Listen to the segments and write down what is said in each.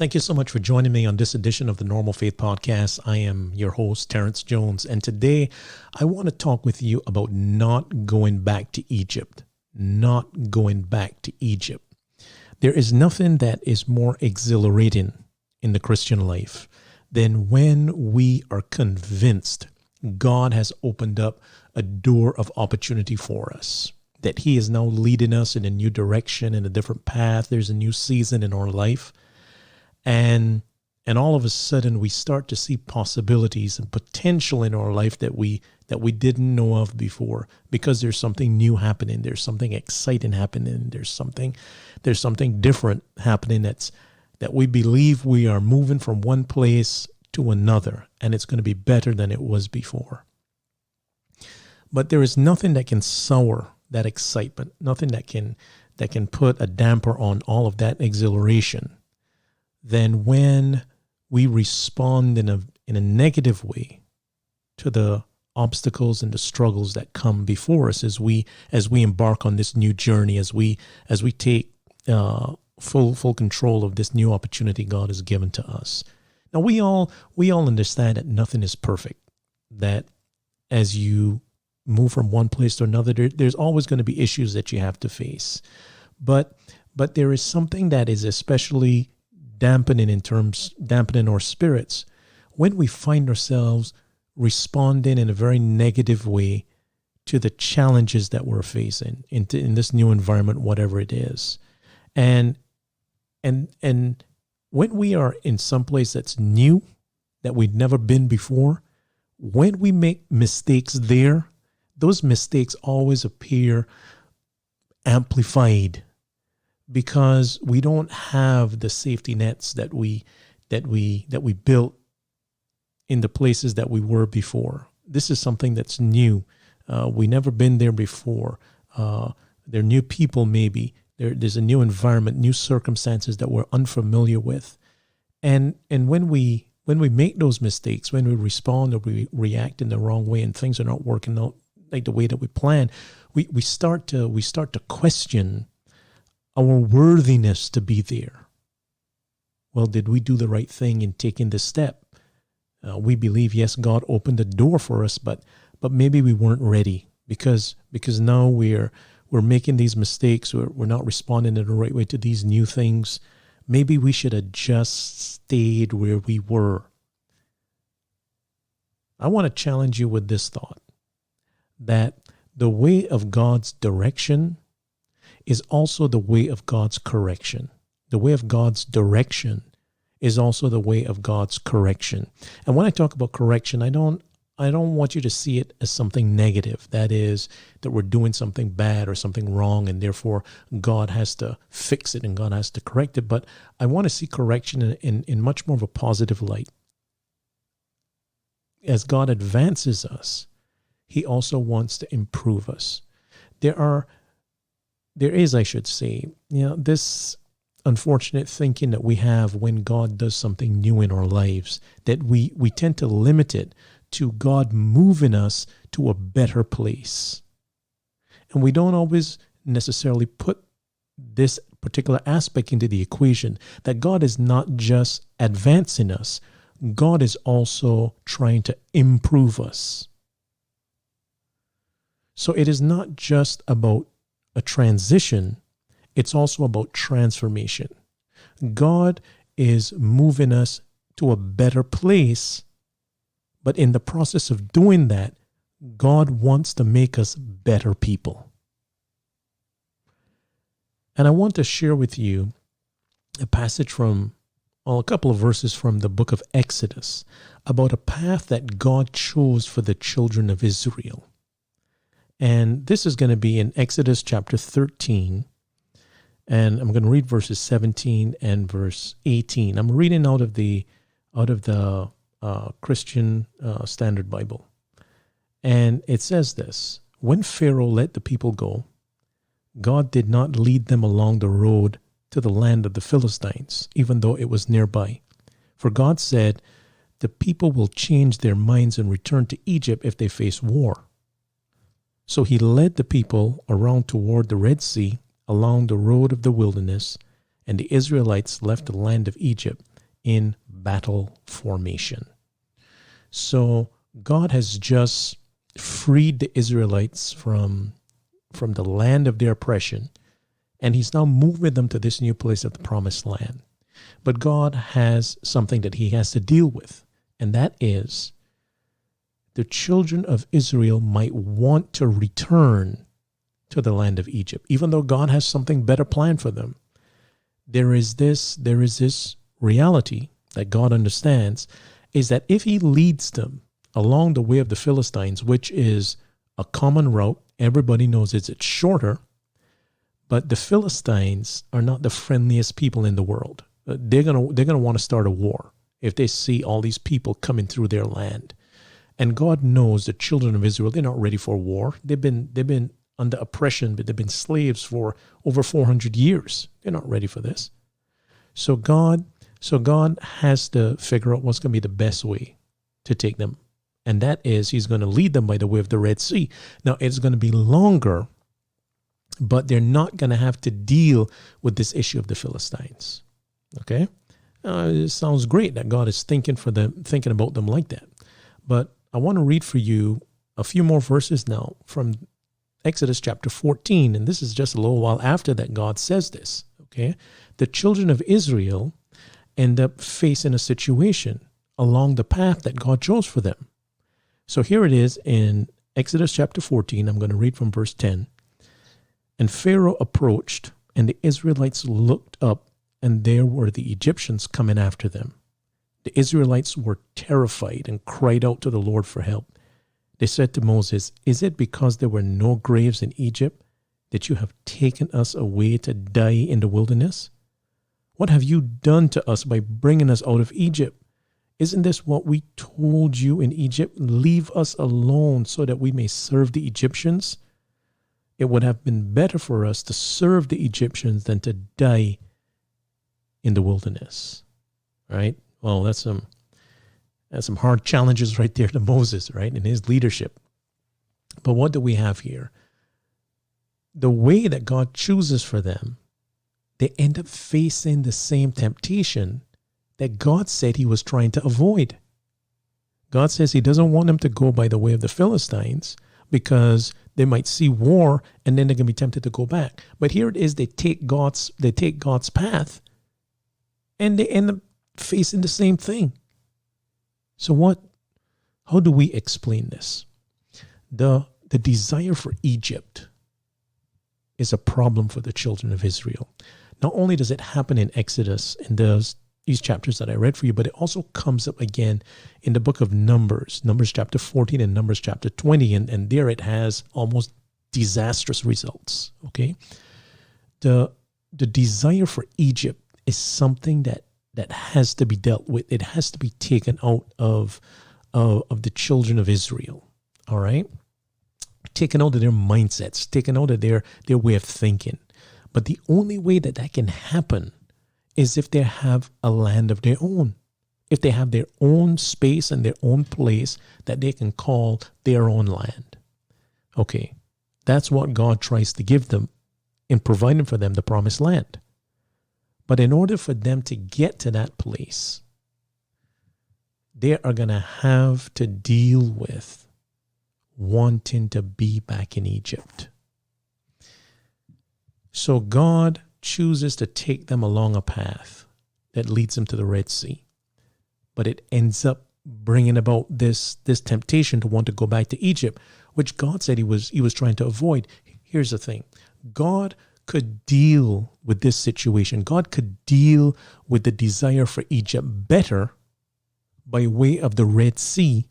Thank you so much for joining me on this edition of the Normal Faith Podcast. I am your host, Terrence Jones, and today I want to talk with you about not going back to Egypt. Not going back to Egypt. There is nothing that is more exhilarating in the Christian life than when we are convinced God has opened up a door of opportunity for us, that He is now leading us in a new direction, in a different path. There's a new season in our life. And all of a sudden we start to see possibilities and potential in our life that we didn't know of before, because there's something new happening. There's something exciting happening. There's something different happening that we believe we are moving from one place to another, and it's going to be better than it was before. But there is nothing that can sour that excitement, nothing that can put a damper on all of that exhilaration, than when we respond in a negative way to the obstacles and the struggles that come before us as we embark on this new journey, as we take full control of this new opportunity God has given to us. Now we all understand that nothing is perfect, that as you move from one place to another, there's always going to be issues that you have to face. But there is something that is especially dampening our spirits when we find ourselves responding in a very negative way to the challenges that we're facing in this new environment, whatever it is. And when we are in some place that's new, that we've never been before, when we make mistakes there, those mistakes always appear amplified, because we don't have the safety nets that we built in the places that we were before. This is something that's new. We never been there before. There are new people, maybe. There's a new environment, new circumstances that we're unfamiliar with. And when we make those mistakes, when we respond or we react in the wrong way and things are not working out like the way that we plan, we start to question our worthiness to be there. Well, did we do the right thing in taking this step? We believe, yes, God opened the door for us, but maybe we weren't ready because now we're making these mistakes. We're not responding in the right way to these new things. Maybe we should have just stayed where we were. I want to challenge you with this thought, that the way of God's direction is also the way of God's correction. The way of God's direction is also the way of God's correction. And when I talk about correction, I don't want you to see it as something negative. That is, that we're doing something bad or something wrong, and therefore God has to fix it and God has to correct it. But I want to see correction in much more of a positive light. As God advances us, He also wants to improve us. There is, I should say, this unfortunate thinking that we have when God does something new in our lives, that we tend to limit it to God moving us to a better place. And we don't always necessarily put this particular aspect into the equation, that God is not just advancing us, God is also trying to improve us. So it is not just about a transition, it's also about transformation. God is moving us to a better place, but in the process of doing that, God wants to make us better people. And I want to share with you a passage a couple of verses from the book of Exodus about a path that God chose for the children of Israel. And this is going to be in Exodus chapter 13. And I'm going to read verses 17 and verse 18. I'm reading out of the Christian Standard Bible. And it says this: when Pharaoh let the people go, God did not lead them along the road to the land of the Philistines, even though it was nearby. For God said, the people will change their minds and return to Egypt if they face war. So He led the people around toward the Red Sea, along the road of the wilderness, and the Israelites left the land of Egypt in battle formation. So God has just freed the Israelites from the land of their oppression, and he's now moving them to this new place of the promised land. But God has something that he has to deal with, and that is the children of Israel might want to return to the land of Egypt, even though God has something better planned for them. There is this reality that God understands, is that if he leads them along the way of the Philistines, which is a common route, everybody knows it's shorter, but the Philistines are not the friendliest people in the world. They're gonna want to start a war if they see all these people coming through their land. And God knows the children of Israel, they're not ready for war. They've been under oppression, but they've been slaves for over 400 years. They're not ready for this. So God has to figure out what's going to be the best way to take them. And that is, he's going to lead them by the way of the Red Sea. Now, it's going to be longer, but they're not going to have to deal with this issue of the Philistines. Okay? It sounds great that God is thinking about them like that. But I want to read for you a few more verses now from Exodus chapter 14, and this is just a little while after that God says this, okay? The children of Israel end up facing a situation along the path that God chose for them. So here it is in Exodus chapter 14. I'm going to read from verse 10. And Pharaoh approached, and the Israelites looked up, and there were the Egyptians coming after them. The Israelites were terrified and cried out to the Lord for help. They said to Moses, "Is it because there were no graves in Egypt that you have taken us away to die in the wilderness? What have you done to us by bringing us out of Egypt? Isn't this what we told you in Egypt? Leave us alone so that we may serve the Egyptians? It would have been better for us to serve the Egyptians than to die in the wilderness." Right? Well, that's some hard challenges right there to Moses, right, in his leadership. But what do we have here? The way that God chooses for them, they end up facing the same temptation that God said he was trying to avoid. God says he doesn't want them to go by the way of the Philistines because they might see war and then they're going to be tempted to go back. But here it is, they take God's path and they end up facing the same thing. So how do we explain this? The desire for Egypt is a problem for the children of Israel. Not only does it happen in Exodus and these chapters that I read for you, but it also comes up again in the book of Numbers chapter 14 and Numbers chapter 20, and there it has almost disastrous results, okay? The desire for Egypt is something that has to be dealt with. It has to be taken out of the children of Israel, all right? Taken out of their mindsets, taken out of their way of thinking. But the only way that can happen is if they have a land of their own. If they have their own space and their own place that they can call their own land. Okay, that's what God tries to give them in providing for them the promised land. But in order for them to get to that place, they are going to have to deal with wanting to be back in Egypt. So God chooses to take them along a path that leads them to the Red Sea. But it ends up bringing about this temptation to want to go back to Egypt, which God said he was trying to avoid. Here's the thing. God could deal with this situation. God could deal with the desire for Egypt better by way of the Red Sea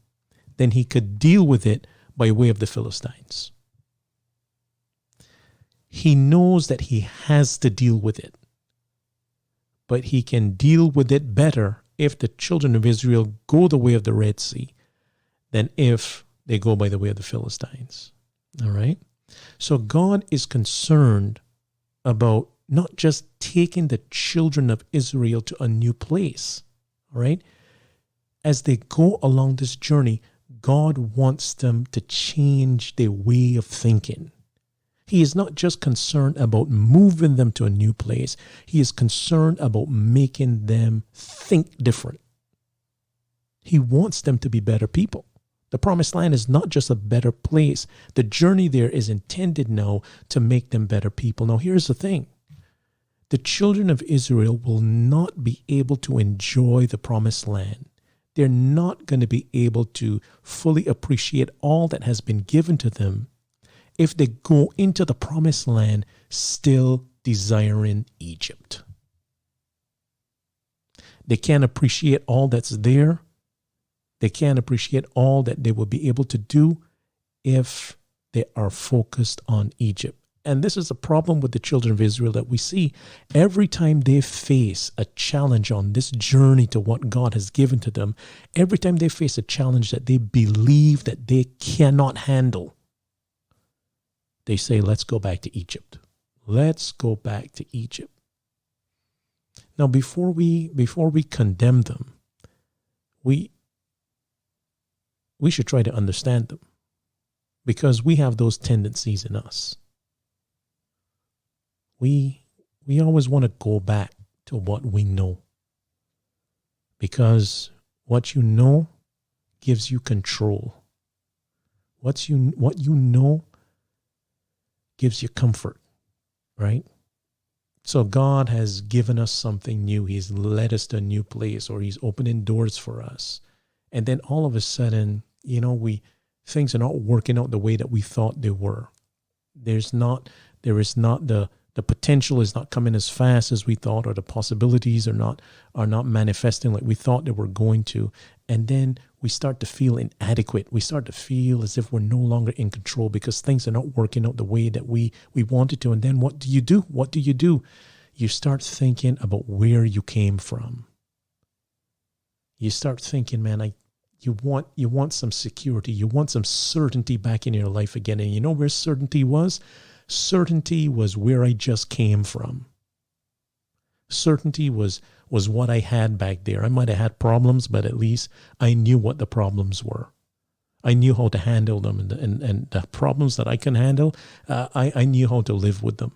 than he could deal with it by way of the Philistines. He knows that he has to deal with it, but he can deal with it better if the children of Israel go the way of the Red Sea than if they go by the way of the Philistines. All right? So God is concerned about not just taking the children of Israel to a new place, all right? As they go along this journey, God wants them to change their way of thinking. He is not just concerned about moving them to a new place. He is concerned about making them think different. He wants them to be better people. The promised land is not just a better place. The journey there is intended now to make them better people. Now, here's the thing. The children of Israel will not be able to enjoy the promised land. They're not going to be able to fully appreciate all that has been given to them if they go into the promised land still desiring Egypt. They can't appreciate all that's there. They can't appreciate all that they will be able to do if they are focused on Egypt. And this is a problem with the children of Israel that we see every time they face a challenge on this journey to what God has given to them. Every time they face a challenge that they believe that they cannot handle, they say, let's go back to Egypt. Let's go back to Egypt. Now, before we condemn them, we should try to understand them, because we have those tendencies in us. We always want to go back to what we know, because what you know gives you control. What you know gives you comfort, right? So God has given us something new. He's led us to a new place, or he's opening doors for us. And then all of a sudden, things are not working out the way that we thought they were. There is not the potential is not coming as fast as we thought, or the possibilities are not manifesting like we thought they were going to. And then we start to feel inadequate. We start to feel as if we're no longer in control because things are not working out the way that we wanted to. And then what do you do? What do you do? You start thinking about where you came from. You start thinking, man, you want some security. You want some certainty back in your life again. And you know where certainty was? Certainty was where I just came from. Certainty was what I had back there. I might have had problems, but at least I knew what the problems were. I knew how to handle them, and the problems that I can handle, I knew how to live with them.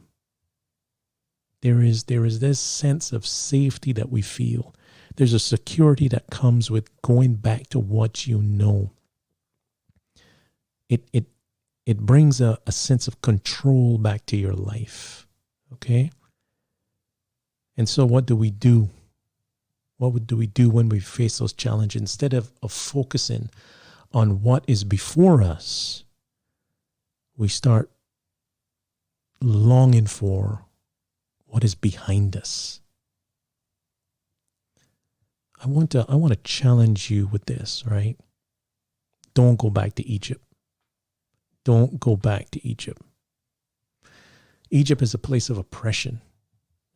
There is this sense of safety that we feel. There's a security that comes with going back to what you know. It brings a sense of control back to your life, okay? And so what do we do? What do we do when we face those challenges? Instead of focusing on what is before us, we start longing for what is behind us. I want to challenge you with this, right? Don't go back to Egypt. Don't go back to Egypt. Egypt is a place of oppression,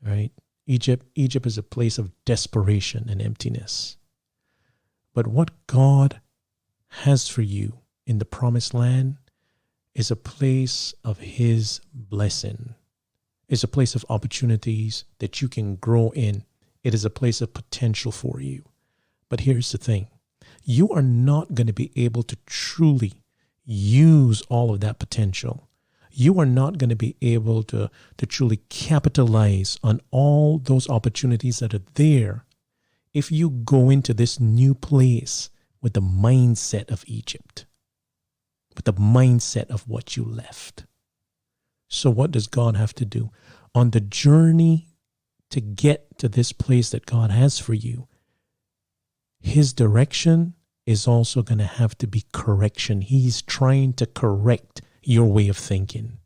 right? Egypt is a place of desperation and emptiness. But what God has for you in the promised land is a place of his blessing. It's a place of opportunities that you can grow in. It is a place of potential for you. But here's the thing. You are not going to be able to truly use all of that potential. You are not going to be able to truly capitalize on all those opportunities that are there if you go into this new place with the mindset of Egypt, with the mindset of what you left. So what does God have to do? On the journey to get to this place that God has for you, his direction is also going to have to be correction. He's trying to correct your way of thinking.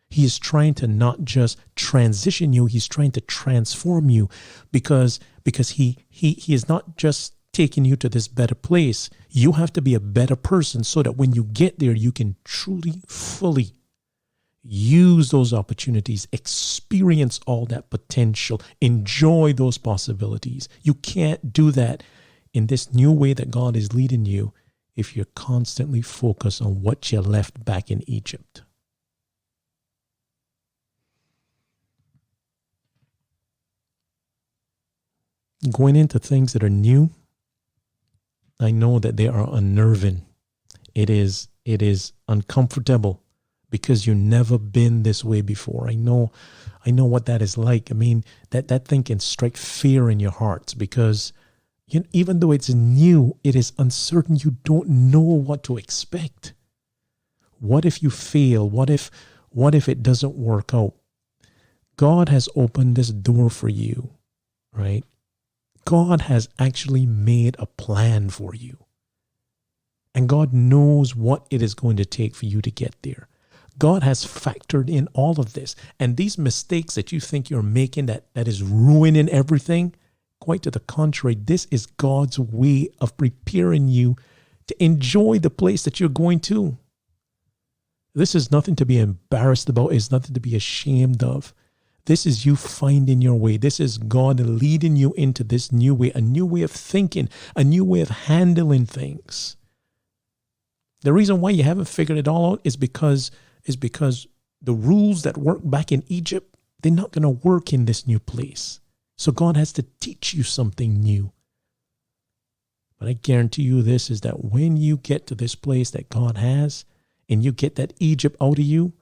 He is trying to not just transition you, he's trying to transform you because he is not just taking you to this better place. You have to be a better person so that when you get there, you can truly, fully use those opportunities, experience all that potential, enjoy those possibilities. You can't do that in this new way that God is leading you if you're constantly focused on what you left back in Egypt. Going into things that are new, I know that they are unnerving. It is uncomfortable because you've never been this way before. I know what that is like. I mean, that thing can strike fear in your hearts because even though it's new, it is uncertain. You don't know what to expect. What if you fail? What if it doesn't work out? God has opened this door for you, right? God has actually made a plan for you. And God knows what it is going to take for you to get there. God has factored in all of this. And these mistakes that you think you're making that is ruining everything, quite to the contrary, this is God's way of preparing you to enjoy the place that you're going to. This is nothing to be embarrassed about. It's nothing to be ashamed of. This is you finding your way. This is God leading you into this new way, a new way of thinking, a new way of handling things. The reason why you haven't figured it all out is because the rules that work back in Egypt, they're not going to work in this new place. So God has to teach you something new. But I guarantee you this is that when you get to this place that God has, and you get that Egypt out of you,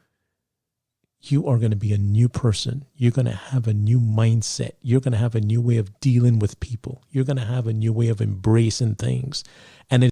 you are going to be a new person. You're going to have a new mindset. You're going to have a new way of dealing with people. You're going to have a new way of embracing things. And